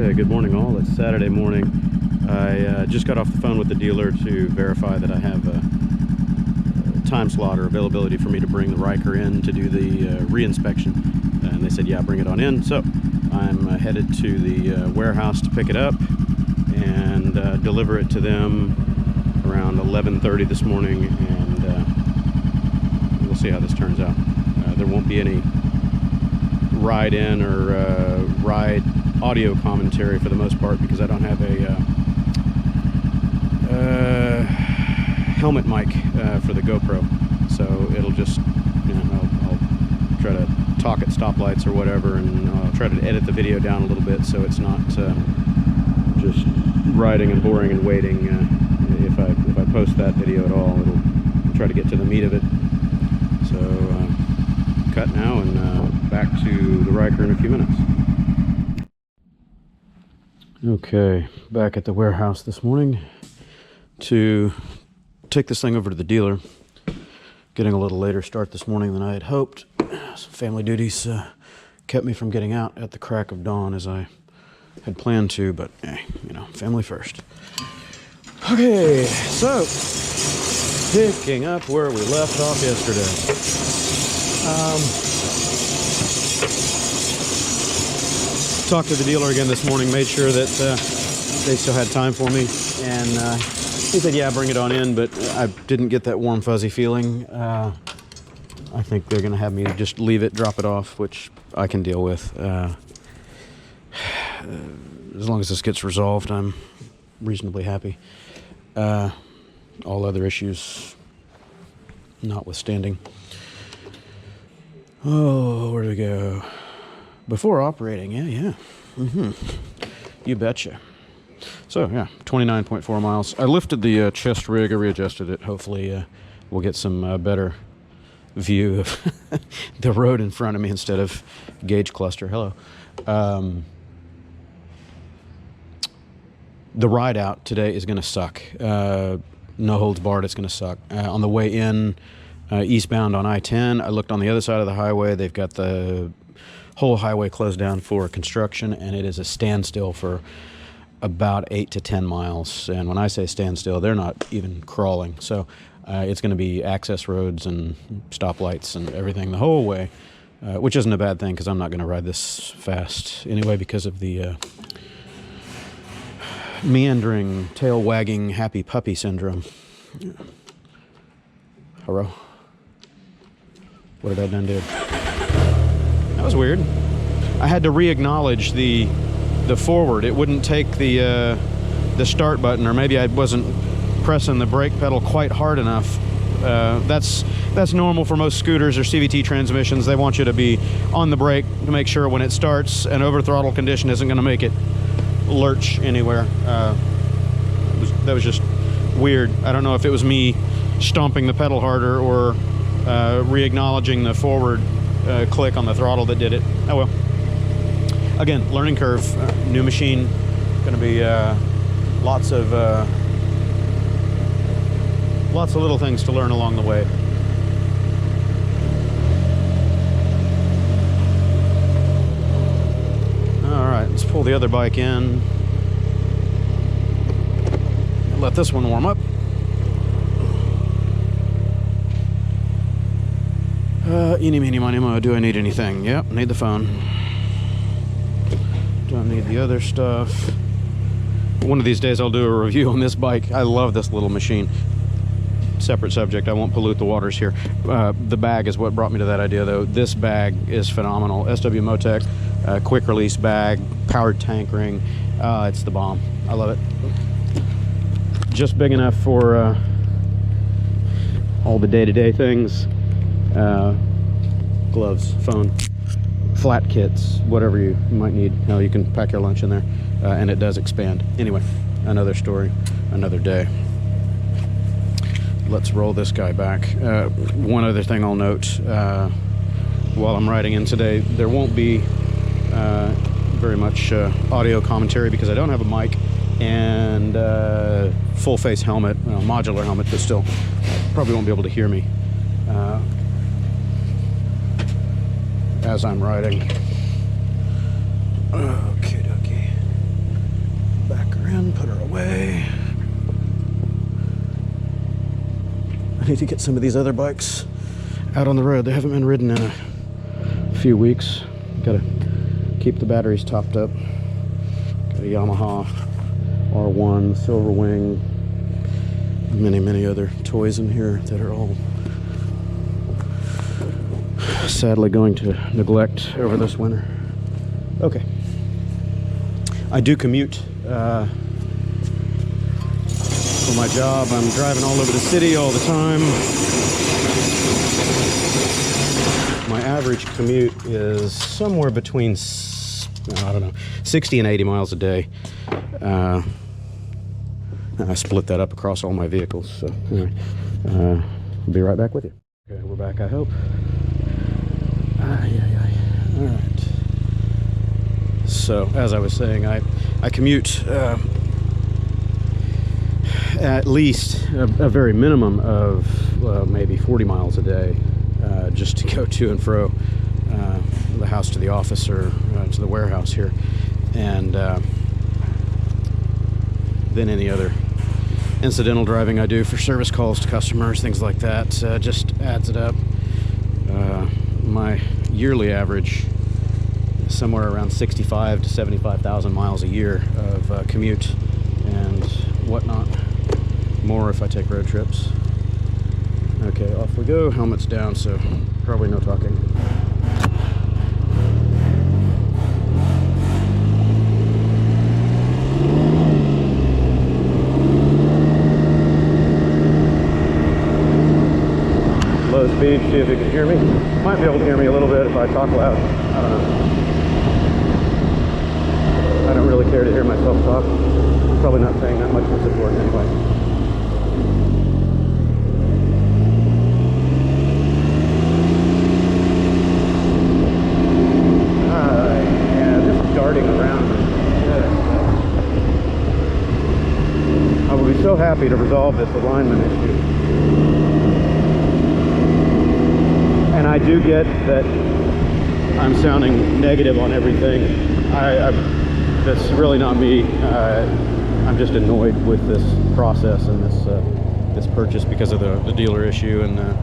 Okay, good morning all. It's Saturday morning. I just got off the phone with the dealer to verify that I have a time slot or availability for me to bring the Ryker in to do the re-inspection. And they said, yeah, bring it on in. So I'm headed to the warehouse to pick it up and deliver it to them around 11:30 this morning, and we'll see how this turns out. There won't be any ride in or ride audio commentary for the most part, because I don't have a helmet mic for the GoPro, so it'll just, you know, I'll try to talk at stoplights or whatever, and I'll try to edit the video down a little bit so it's not just riding and boring and waiting. If I post that video at all, it'll try to get to the meat of it. So cut now, and back to the Ryker in a few minutes. Okay, back at the warehouse this morning to take this thing over to the dealer. Getting a little later start this morning than I had hoped. Some family duties kept me from getting out at the crack of dawn as I had planned to, but hey, you know, family first. Okay, so picking up where we left off yesterday. Talked to the dealer again this morning, made sure that they still had time for me, and he said, yeah, bring it on in, but I didn't get that warm fuzzy feeling. I think they're gonna have me just leave it, drop it off, which I can deal with. As long as this gets resolved, I'm reasonably happy. All other issues notwithstanding. Oh, where do we go? Before operating, yeah. You betcha. So, yeah, 29.4 miles. I lifted the chest rig, I readjusted it. Hopefully we'll get some better view of the road in front of me instead of gauge cluster. Hello. The ride out today is going to suck. No holds barred, it's going to suck. On the way in, eastbound on I-10, I looked on the other side of the highway. They've got the whole highway closed down for construction, and it is a standstill for about 8 to 10 miles. And when I say standstill, they're not even crawling. So it's going to be access roads and stoplights and everything the whole way, which isn't a bad thing because I'm not going to ride this fast anyway because of the meandering, tail wagging, happy puppy syndrome. Hello. What did I done do? That was weird. I had to re-acknowledge the forward. It wouldn't take the start button, or maybe I wasn't pressing the brake pedal quite hard enough. That's normal for most scooters or CVT transmissions. They want you to be on the brake to make sure when it starts, an over throttle condition isn't going to make it lurch anywhere. That was just weird. I don't know if it was me stomping the pedal harder or re-acknowledging the forward click on the throttle that did it. Oh well. Again, learning curve, new machine, going to be lots of little things to learn along the way. All right, let's pull the other bike in. Let this one warm up. Eeny, meeny, miny, mo. Do I need anything? Yep, need the phone. Don't need the other stuff. One of these days I'll do a review on this bike. I love this little machine. Separate subject, I won't pollute the waters here. The bag is what brought me to that idea, though. This bag is phenomenal. SW Motec, quick release bag, powered tank ring. It's the bomb. I love it. Just big enough for all the day-to-day things. Gloves, phone, flat kits, whatever you might need. Now you can pack your lunch in there, and it does expand. Anyway, another story, another day. Let's roll this guy back. One other thing I'll note while I'm riding in today, there won't be very much audio commentary because I don't have a mic and full face helmet, modular helmet, but still probably won't be able to hear me as I'm riding. Okay, dokie. I need to get some of these other bikes out on the road. They haven't been ridden in a few weeks. Gotta keep the batteries topped up. Got a Yamaha R1, Silver Wing, many other toys in here that are all sadly going to neglect over this winter. Okay. I do commute for my job. I'm driving all over the city all the time. My average commute is somewhere between, I don't know, 60 and 80 miles a day. I split that up across all my vehicles. So anyway, I'll be right back with you. Okay, we're back, I hope. All right. So, as I was saying, I commute at least a very minimum of maybe 40 miles a day just to go to and fro the house to the office or to the warehouse here. And then any other incidental driving I do for service calls to customers, things like that, just adds it up. My yearly average is somewhere around 65 to 75,000 miles a year of commute and whatnot. More if I take road trips. Okay, off we go. Helmets down, so probably no talking. Low speed, see if you can hear me. Might be able to hear me a little bit if I talk loud. I don't know. I don't really care to hear myself talk. I'm probably not saying that much that's important anyway. Yeah, just darting around. Yeah. I would be so happy to resolve this alignment issue. And I do get that I'm sounding negative on everything. That's really not me. I'm just annoyed with this process and this purchase because of the dealer issue and the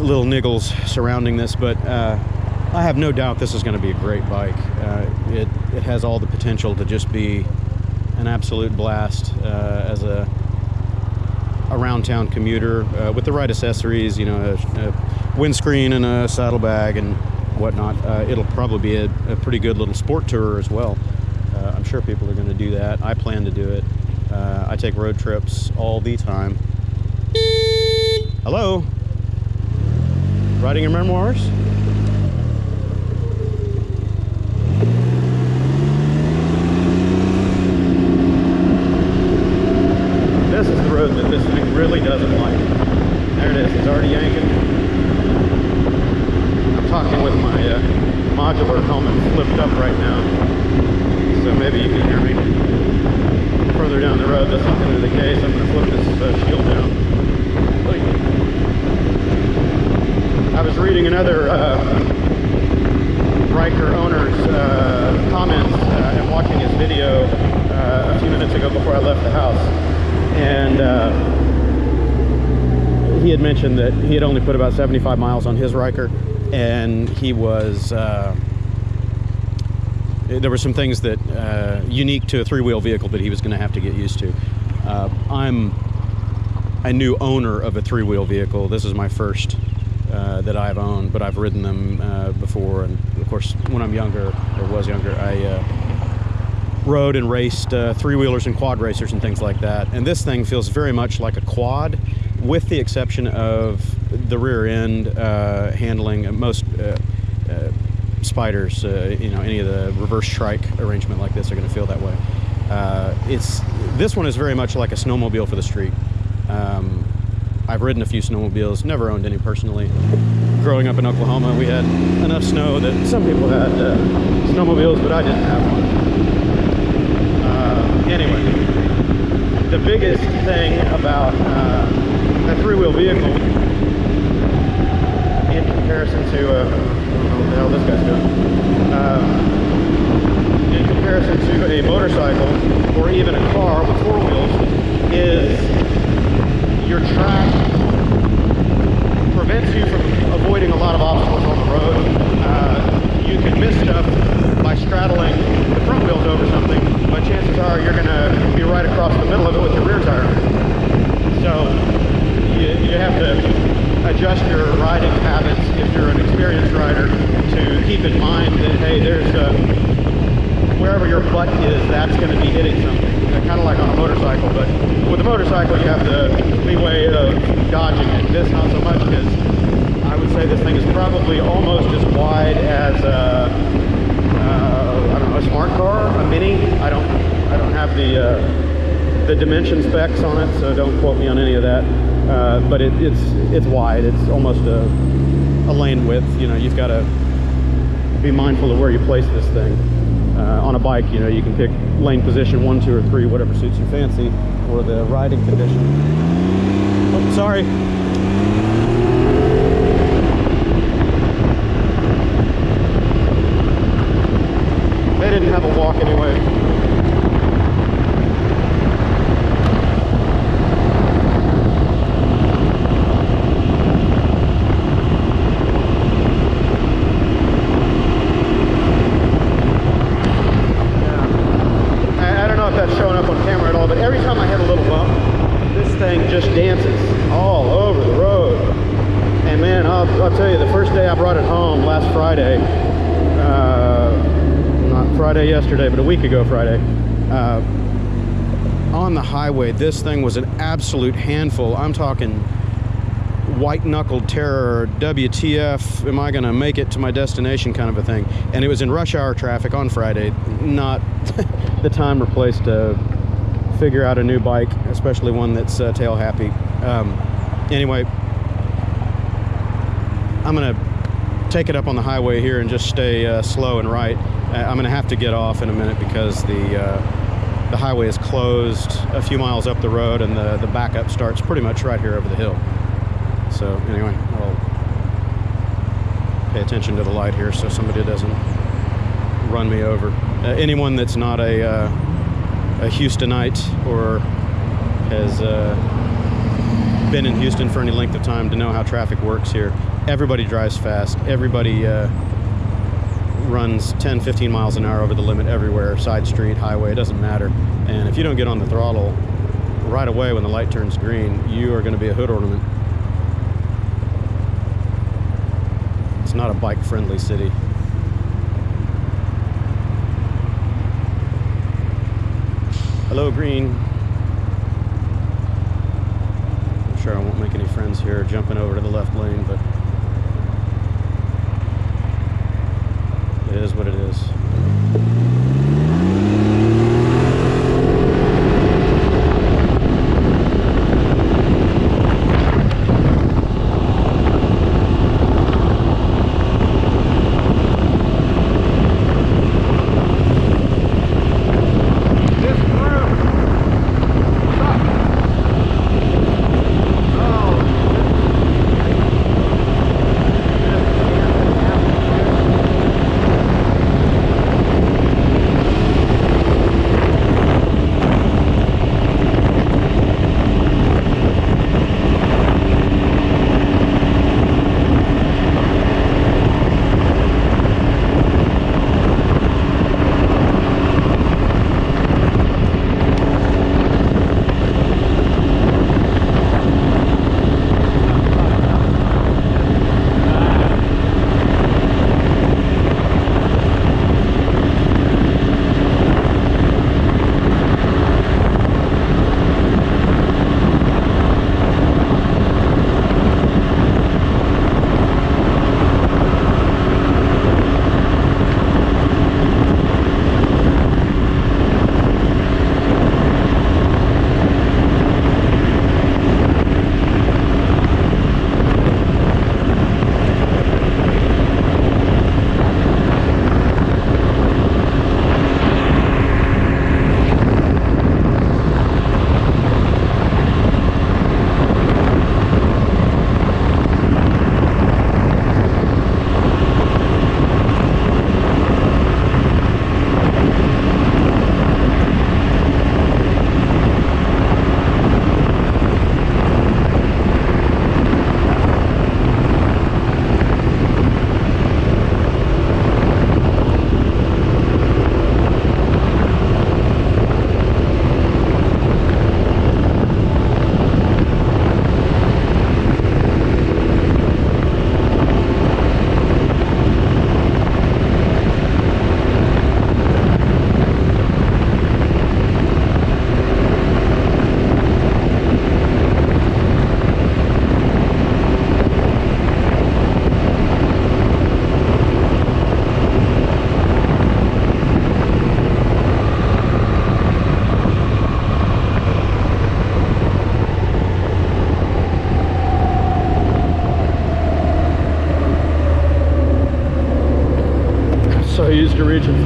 little niggles surrounding this. But I have no doubt this is going to be a great bike. It has all the potential to just be an absolute blast as a around town commuter with the right accessories, you know, a windscreen and a saddlebag and whatnot. It'll probably be a pretty good little sport tourer as well. I'm sure people are going to do that. I plan to do it. I take road trips all the time. Hello? Writing your memoirs? This is the road that this thing really doesn't like. There it is. It's already yanking. I'm talking with my modular helmet flipped up right now, so maybe you can hear me. Further down the road, that's not going to be the case. I'm going to flip this shield down. I was reading another Ryker owner's comments and watching his video a few minutes ago before I left the house. And he had mentioned that he had only put about 75 miles on his Ryker, and he was there were some things that unique to a three-wheel vehicle that he was going to have to get used to. I'm a new owner of a three-wheel vehicle. This is my first that I've owned, but I've ridden them before, and of course when I'm younger, or was younger, I rode and raced three-wheelers and quad racers and things like that. And this thing feels very much like a quad, with the exception of the rear end handling. Most Spyders, you know, any of the reverse trike arrangement like this are going to feel that way. This one is very much like a snowmobile for the street. I've ridden a few snowmobiles, never owned any personally. Growing up in Oklahoma, we had enough snow that some people had snowmobiles, but I didn't have one. Anyway, the biggest thing about a three-wheel vehicle in comparison to, I don't know what the hell this guy's doing, in comparison to a motorcycle or even a car with four wheels, is your track prevents you from avoiding a lot of obstacles on the road. You can miss stuff by straddling the front wheels over something, but chances are you're going to be right across the middle of it with your rear tire. So you have to adjust your riding habits if you're an experienced rider to keep in mind that, hey, there's wherever your butt is, that's going to be hitting something. Kind of like on a motorcycle, but with a motorcycle you have the leeway of dodging it. This not so much, because I would say this thing is probably almost as wide as I don't know, a smart car, a Mini. I don't have the dimension specs on it, so don't quote me on any of that. But it's wide. It's almost a lane width. You know, you've got to be mindful of where you place this thing. On a bike, you know, you can pick lane position 1, 2, or 3, whatever suits your fancy, or the riding condition. Oh, sorry. They didn't have a walk anyway. Just dances all over the road. And man, I'll tell you, the first day I brought it home last Friday, not Friday yesterday, but a week ago Friday, on the highway, this thing was an absolute handful. I'm talking white-knuckled terror, WTF, am I gonna make it to my destination kind of a thing. And it was in rush hour traffic on Friday, not the time or place to figure out a new bike, especially one that's tail happy. Anyway, I'm gonna take it up on the highway here and just stay slow and right. I'm gonna have to get off in a minute because the highway is closed a few miles up the road, and the backup starts pretty much right here over the hill. So anyway, I'll pay attention to the light here so somebody doesn't run me over. Anyone that's not a Houstonite or has been in Houston for any length of time to know how traffic works here. Everybody drives fast. Everybody runs 10, 15 miles an hour over the limit everywhere, side street, highway, it doesn't matter. And if you don't get on the throttle right away when the light turns green, you are going to be a hood ornament. It's not a bike-friendly city. Hello, green. I'm sure I won't make any friends here jumping over to the left lane, but it is what it is.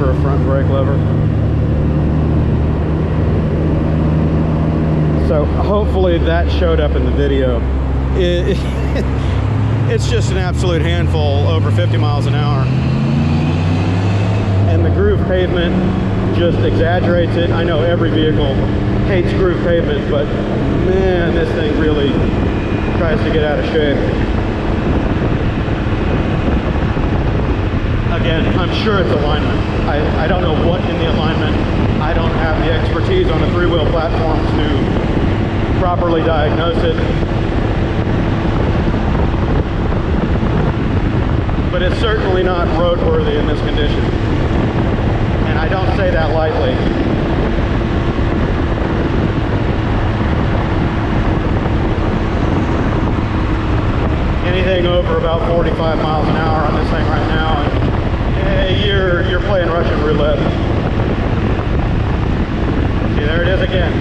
for a front brake lever. So hopefully that showed up in the video. It's just an absolute handful over 50 miles an hour. And the groove pavement just exaggerates it. I know every vehicle hates groove pavement, but man, this thing really tries to get out of shape. Again, I'm sure it's alignment. I don't know what in the alignment. I don't have the expertise on the three-wheel platform to properly diagnose it. But it's certainly not roadworthy in this condition. And I don't say that lightly. Anything over about 45 miles an hour on this thing right now, and you're playing Russian roulette. See, there it is again.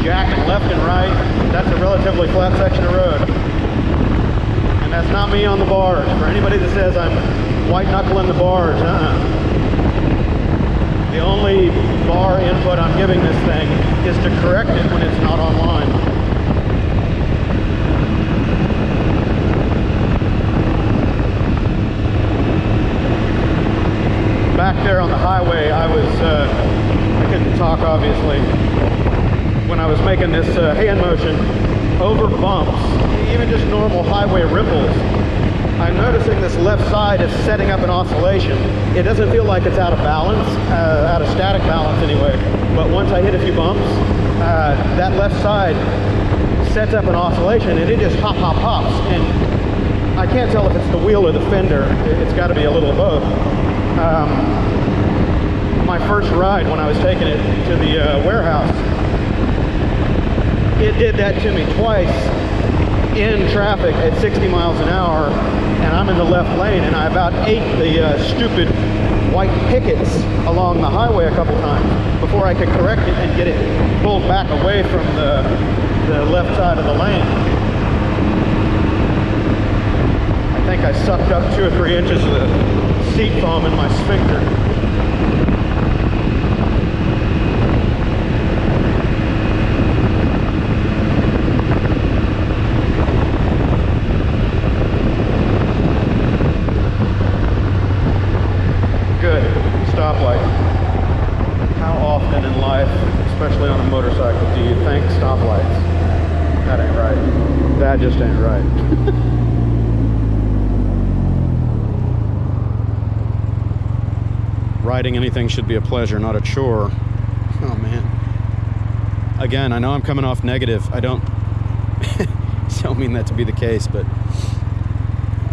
Jacking left and right. That's a relatively flat section of road. And that's not me on the bars. For anybody that says I'm white knuckling the bars, The only bar input I'm giving this thing is to correct it when it's not online. Back there on the highway, I couldn't talk obviously, when I was making this hand motion over bumps, even just normal highway ripples. I'm noticing this left side is setting up an oscillation. It doesn't feel like it's out of balance, out of static balance anyway, but once I hit a few bumps, that left side sets up an oscillation and it just hops, and I can't tell if it's the wheel or the fender. It's got to be a little of both. My first ride when I was taking it to the warehouse, it did that to me twice in traffic at 60 miles an hour, and I'm in the left lane, and I about ate the stupid white pickets along the highway a couple times before I could correct it and get it pulled back away from the left side of the lane. I think I sucked up 2 or 3 inches of the seat foam in my sphincter. Good. Stoplight. How often in life, especially on a motorcycle, do you think stoplights? That ain't right. That just ain't right. Riding anything should be a pleasure, not a chore. Oh man. Again, I know I'm coming off negative. I don't mean that to be the case, but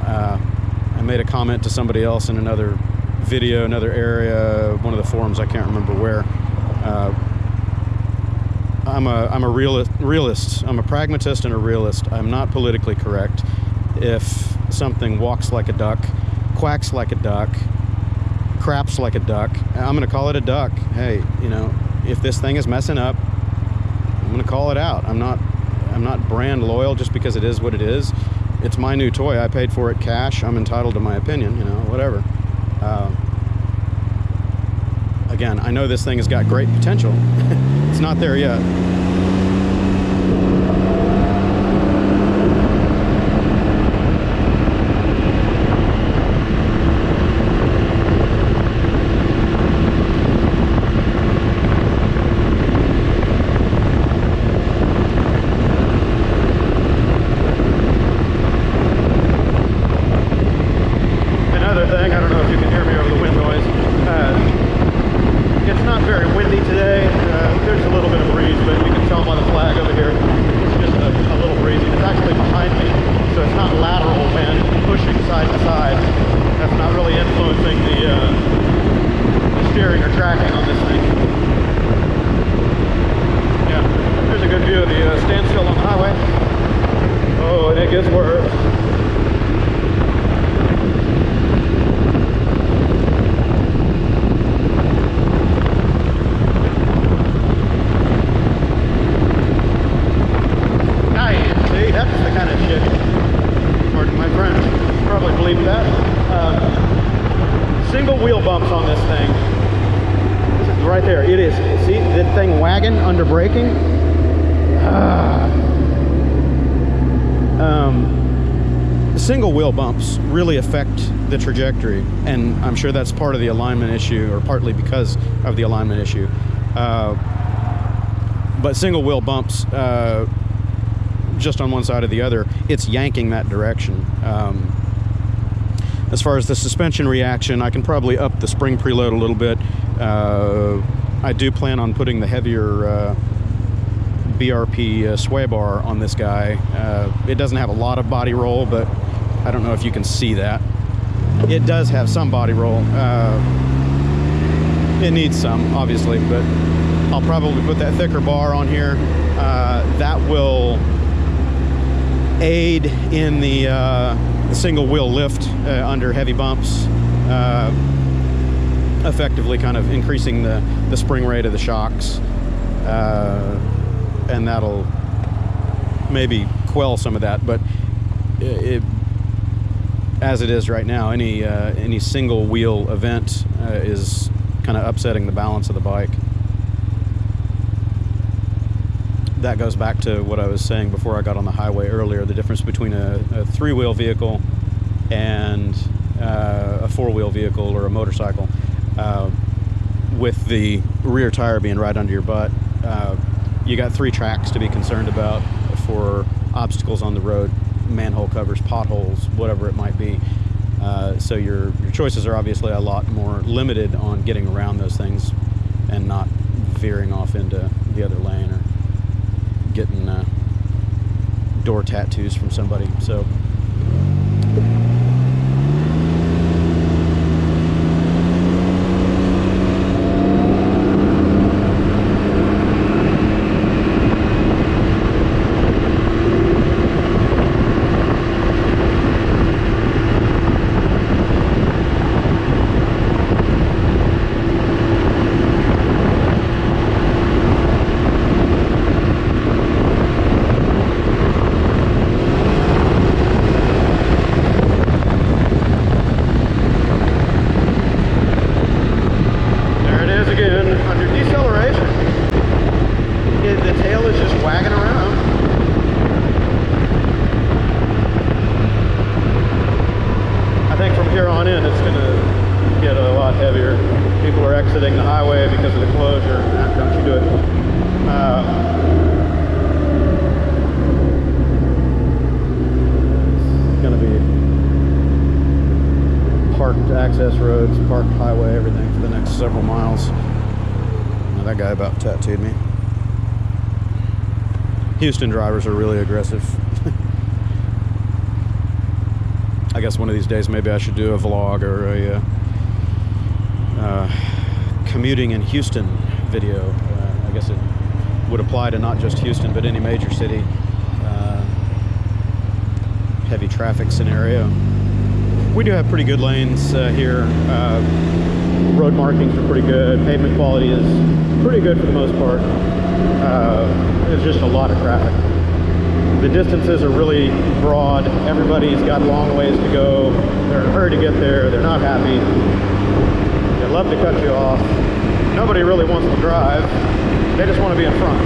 I made a comment to somebody else in another video, another area, one of the forums, I can't remember where. I'm a realist. I'm a pragmatist and a realist. I'm not politically correct. If something walks like a duck, quacks like a duck, craps like a duck, I'm gonna call it a duck. Hey, you know, if this thing is messing up, I'm gonna call it out. I'm not brand loyal just because it is what it is. It's my new toy. I paid for it cash. I'm entitled to my opinion, you know, whatever. Again, I know this thing has got great potential. It's not there yet. Another thing, I don't know if you can hear me over the wind noise. It's not very windy today. There's a little bit of breeze, but you can tell by the flag over here, it's just a little breezy. It's actually behind me, so it's not lateral wind pushing side to side. That's not really influencing the steering or tracking on this thing. Yeah, there's a good view of the standstill on the highway. Oh, and it gets worse. Single wheel bumps on this thing. that thing wagging under braking. Single wheel bumps really affect the trajectory, and I'm sure that's part of the alignment issue, or partly because of the alignment issue. But single wheel bumps, just on one side or the other, it's yanking that direction. As far as the suspension reaction, I can probably up the spring preload a little bit. I do plan on putting the heavier BRP sway bar on this guy. It doesn't have a lot of body roll, but I don't know if you can see that. It does have some body roll. It needs some, obviously, but I'll probably put that thicker bar on here. That will aid in the single wheel lift under heavy bumps, effectively kind of increasing the spring rate of the shocks, and that'll maybe quell some of that. But as it is right now, any single wheel event is kind of upsetting the balance of the bike. That goes back to what I was saying before I got on the highway earlier, the difference between a three-wheel vehicle and a four-wheel vehicle or a motorcycle. With the rear tire being right under your butt, you got 3 tracks to be concerned about for obstacles on the road, manhole covers, potholes, whatever it might be. So your choices are obviously a lot more limited on getting around those things and not veering off into the other lane or getting door tattoos from somebody. So exiting the highway because of the closure. Don't you do it. It's going to be parked access roads, parked highway, everything for the next several miles. Now, that guy about tattooed me. Houston drivers are really aggressive. I guess one of these days maybe I should do a vlog or a commuting in Houston video. I guess it would apply to not just Houston, but any major city. Heavy traffic scenario. We do have pretty good lanes here. Road markings are pretty good. Pavement quality is pretty good for the most part. There's just a lot of traffic. The distances are really broad. Everybody's got long ways to go. They're in a hurry to get there. They're not happy. They love to cut you off. Nobody really wants to drive. They just want to be in front.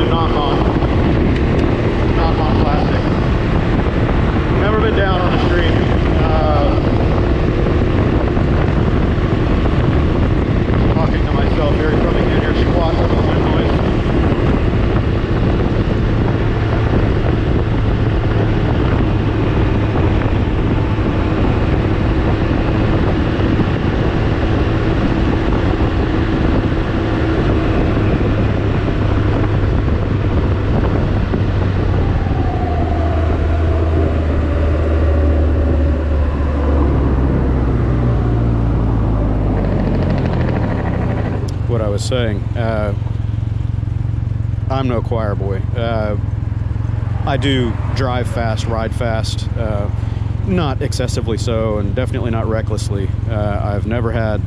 to knock on plastic. Never been down on the street. Talking to myself here, you probably can't hear squat with the wind noise. What I was saying, I'm no choir boy. I do drive fast, ride fast, not excessively so, and definitely not recklessly. I've never had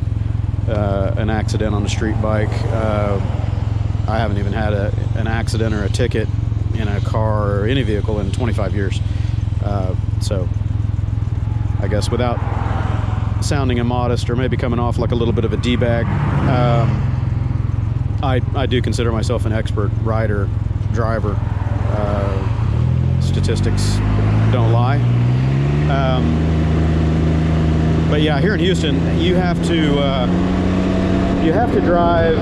an accident on a street bike. I haven't even had an accident or a ticket in a car or any vehicle in 25 years. So I guess without sounding immodest or maybe coming off like a little bit of a D-bag, I do consider myself an expert rider, driver. Statistics don't lie. But yeah, here in Houston, you have to drive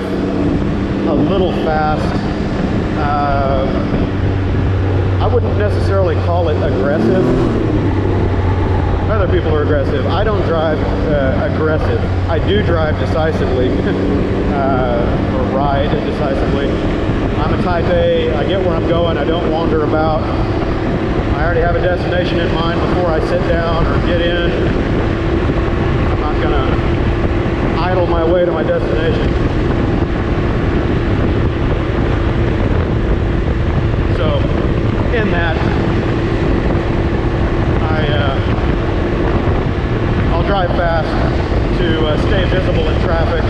a little fast. I wouldn't necessarily call it aggressive. Other people are aggressive. I don't drive aggressive. I do drive decisively, or ride decisively. I'm a type A. I get where I'm going. I don't wander about. I already have a destination in mind before I sit down or get in. I'm not going to idle my way to my destination. So, in that, I'll drive fast to stay visible in traffic.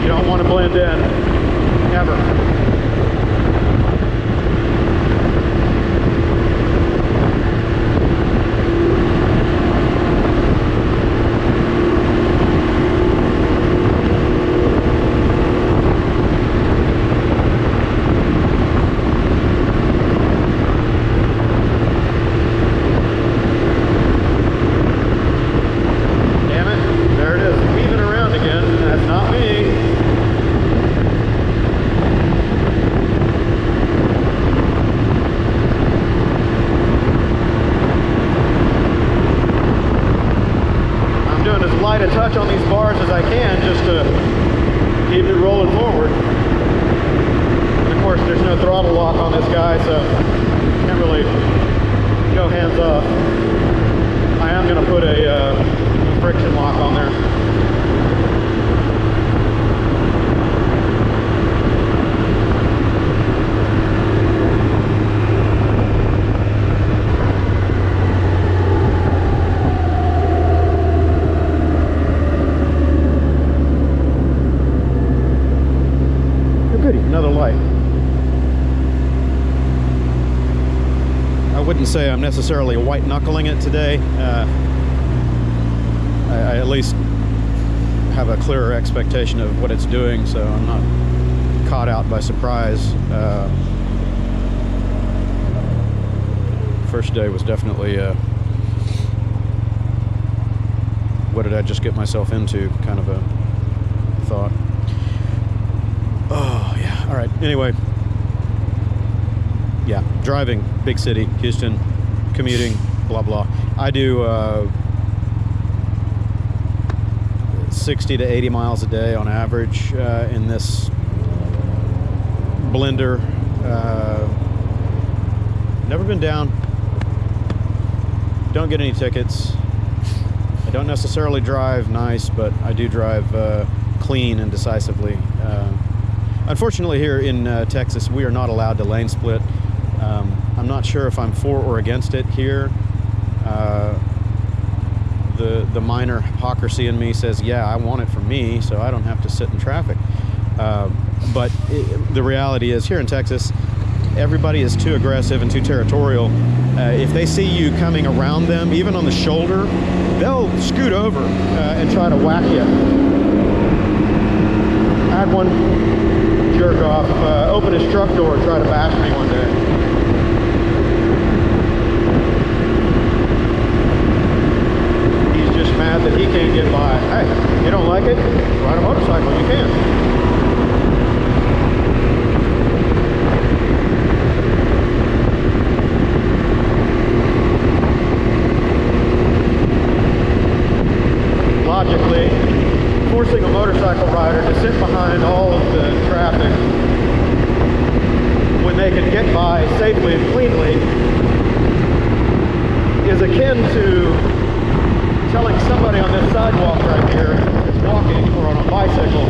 You don't want to blend in, ever. A touch on these bars as I can just to keep it rolling forward. And of course there's no throttle lock on this guy, so can't really go hands off. I am going to put a friction lock on there. Another light. I wouldn't say I'm necessarily white knuckling it today. I at least have a clearer expectation of what it's doing, so I'm not caught out by surprise. First day was definitely what did I just get myself into kind of a thought. Oh, yeah. All right. Anyway. Yeah. Driving. Big city. Houston. Commuting. Blah, blah. I do 60 to 80 miles a day on average in this blender. Never been down. Don't get any tickets. I don't necessarily drive nice, but I do drive clean and decisively. Unfortunately, here in Texas, we are not allowed to lane split. I'm not sure if I'm for or against it here. The minor hypocrisy in me says, yeah, I want it for me, so I don't have to sit in traffic. But the reality is, here in Texas, everybody is too aggressive and too territorial. If they see you coming around them, even on the shoulder, they'll scoot over and try to whack you. I had one jerk off open his truck door and try to bash me one day. He's just mad that he can't get by. Hey, you don't like it? Ride a motorcycle, you can. Logically, forcing a motorcycle rider to sit behind all of the traffic when they can get by safely and cleanly is akin to telling somebody on this sidewalk right here that's walking or on a bicycle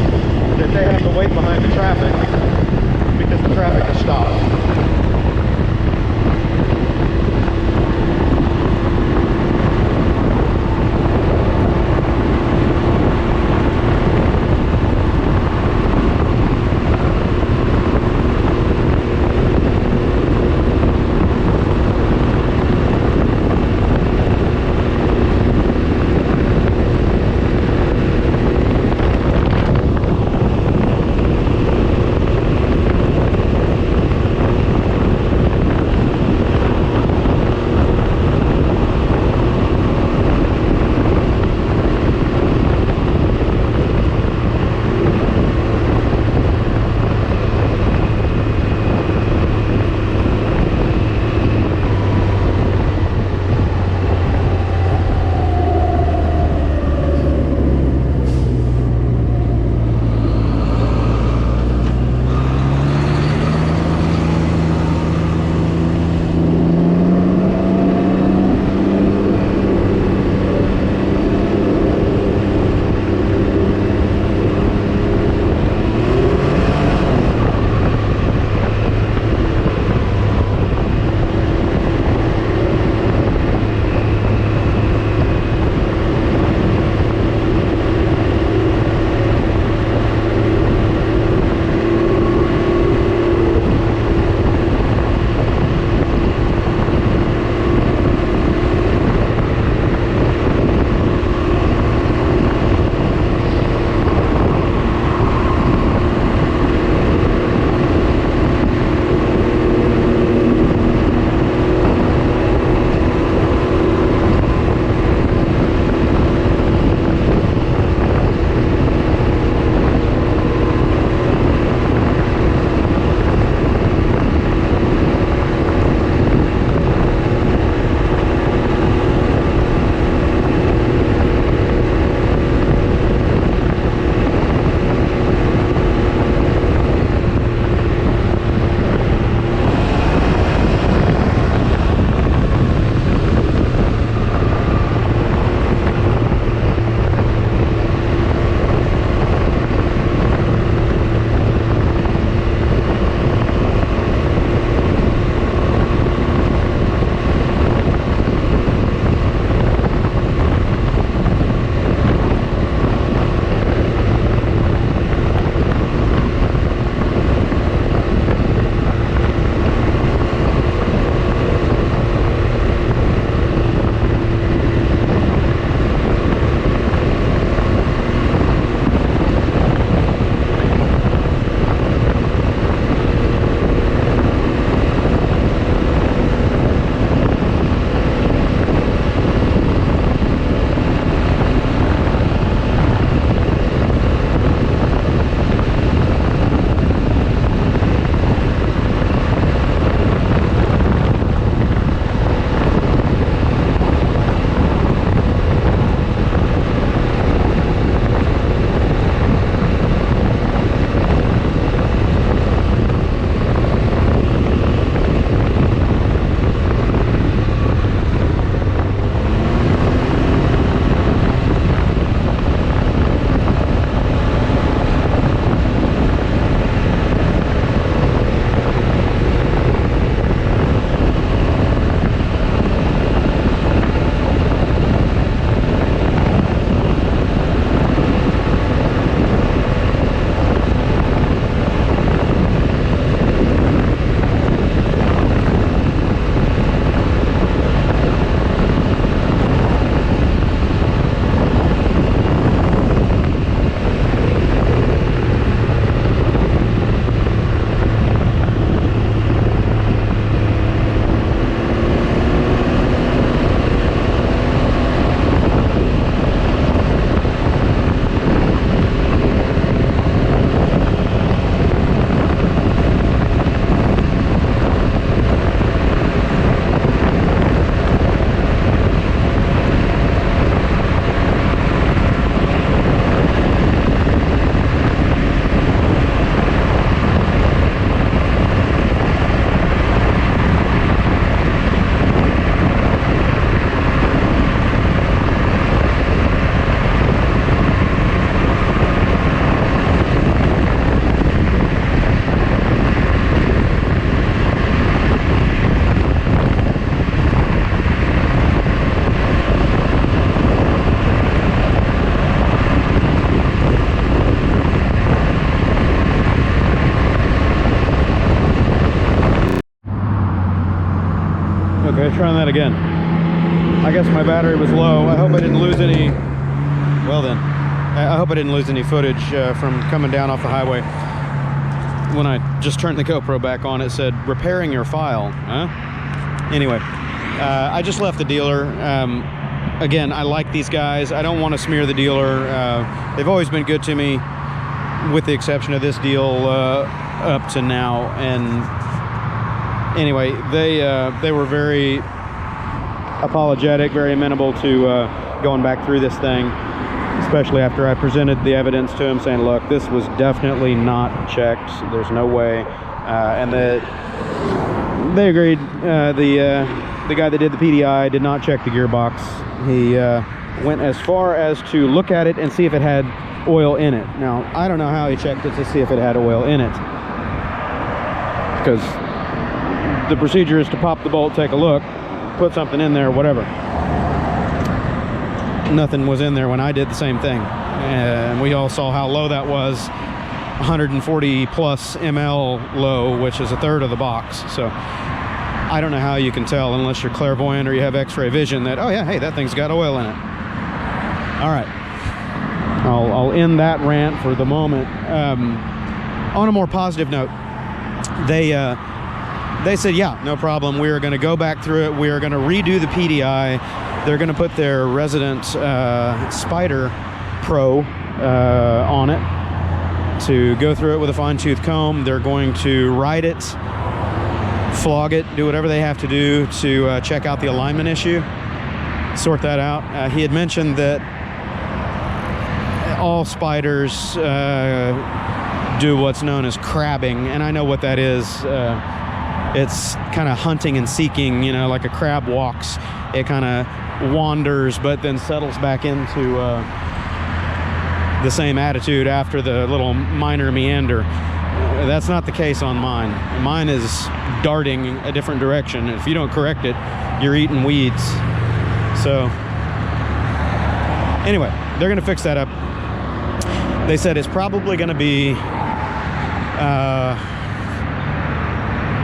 that they have to wait behind the traffic because the traffic has stopped. Okay, trying that again. I guess my battery was low. I hope I didn't lose any. Well then, I hope I didn't lose any footage from coming down off the highway. When I just turned the GoPro back on, it said repairing your file. Huh? Anyway, I just left the dealer. Again, I like these guys. I don't want to smear the dealer. They've always been good to me, with the exception of this deal up to now. And anyway, they were very apologetic, very amenable to going back through this thing, especially after I presented the evidence to him, saying, look, this was definitely not checked. There's no way. And they agreed. The guy that did the PDI did not check the gearbox. He went as far as to look at it and see if it had oil in it. Now, I don't know how he checked it to see if it had oil in it, because the procedure is to pop the bolt, take a look, put something in there, whatever. Nothing was in there when I did the same thing, and we all saw how low that was. 140 plus ml low, which is a third of the box. So I don't know how you can tell, unless you're clairvoyant or you have x-ray vision, that, oh yeah, hey, that thing's got oil in it. All right, I'll end that rant for the moment. On a more positive note, they said, yeah, no problem. We are going to go back through it. We are going to redo the PDI. They're going to put their resident Spyder Pro on it to go through it with a fine-tooth comb. They're going to ride it, flog it, do whatever they have to do to check out the alignment issue, sort that out. He had mentioned that all Spyders do what's known as crabbing, and I know what that is. It's kind of hunting and seeking, you know, like a crab walks. It kind of wanders, but then settles back into the same attitude after the little minor meander. That's not the case on mine. Mine is darting a different direction. If you don't correct it, you're eating weeds. So anyway, they're going to fix that up. They said it's probably going to be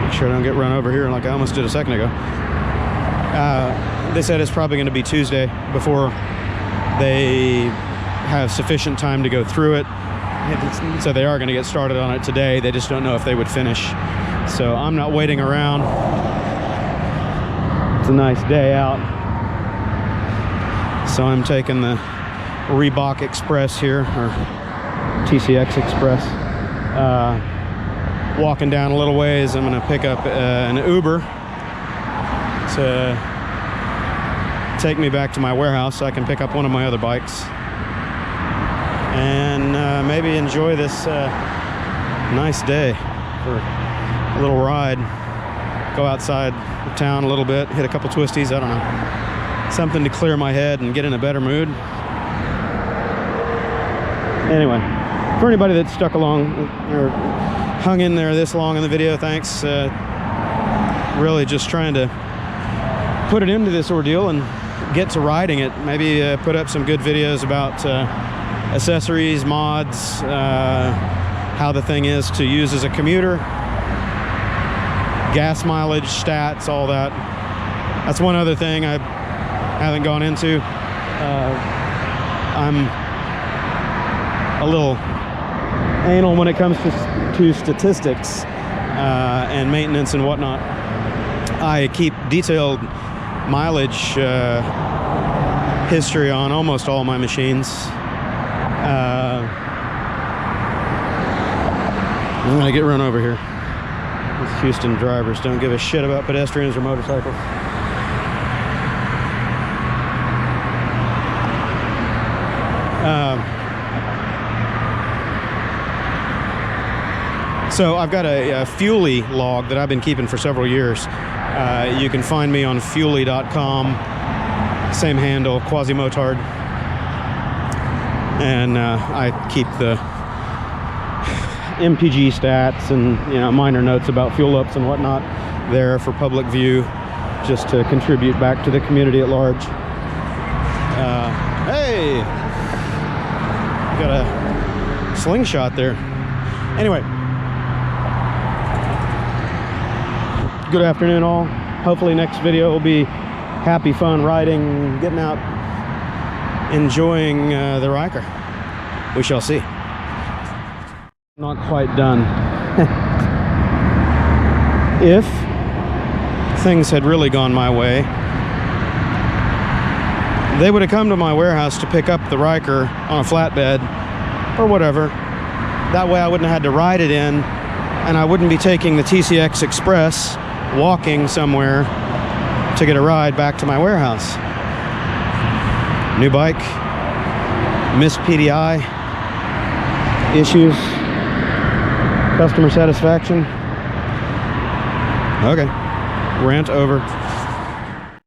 make sure I don't get run over here like I almost did a second ago. They said it's probably going to be Tuesday before they have sufficient time to go through it. So they are going to get started on it today. They just don't know if they would finish. So I'm not waiting around. It's a nice day out. So I'm taking the Reebok Express here, or TCX Express. Walking down a little ways, I'm going to pick up an Uber to take me back to my warehouse so I can pick up one of my other bikes and maybe enjoy this nice day for a little ride. Go outside the town a little bit, hit a couple twisties, I don't know. Something to clear my head and get in a better mood. Anyway, for anybody that stuck along or hung in there this long in the video, thanks. Really just trying to put it into this ordeal and get to riding it. Maybe put up some good videos about accessories, mods, how the thing is to use as a commuter, gas mileage, stats, all that. That's one other thing I haven't gone into. I'm a little anal when it comes to statistics and maintenance and whatnot. I keep detailed mileage history on almost all my machines. I'm gonna get run over here. These Houston drivers don't give a shit about pedestrians or motorcycles. So I've got a Fuely log that I've been keeping for several years. You can find me on Fuely.com, same handle, Quasimotard. And I keep the MPG stats and, you know, minor notes about fuel ups and whatnot there for public view, just to contribute back to the community at large. Hey, got a slingshot there. Anyway, good afternoon all. Hopefully next video will be happy, fun riding, getting out, enjoying the Ryker. We shall see. Not quite done. If things had really gone my way, they would have come to my warehouse to pick up the Ryker on a flatbed or whatever. That way I wouldn't have had to ride it in, and I wouldn't be taking the TCX Express walking somewhere to get a ride back to my warehouse. New bike, missed PDI, issues, customer satisfaction. Okay, rant over.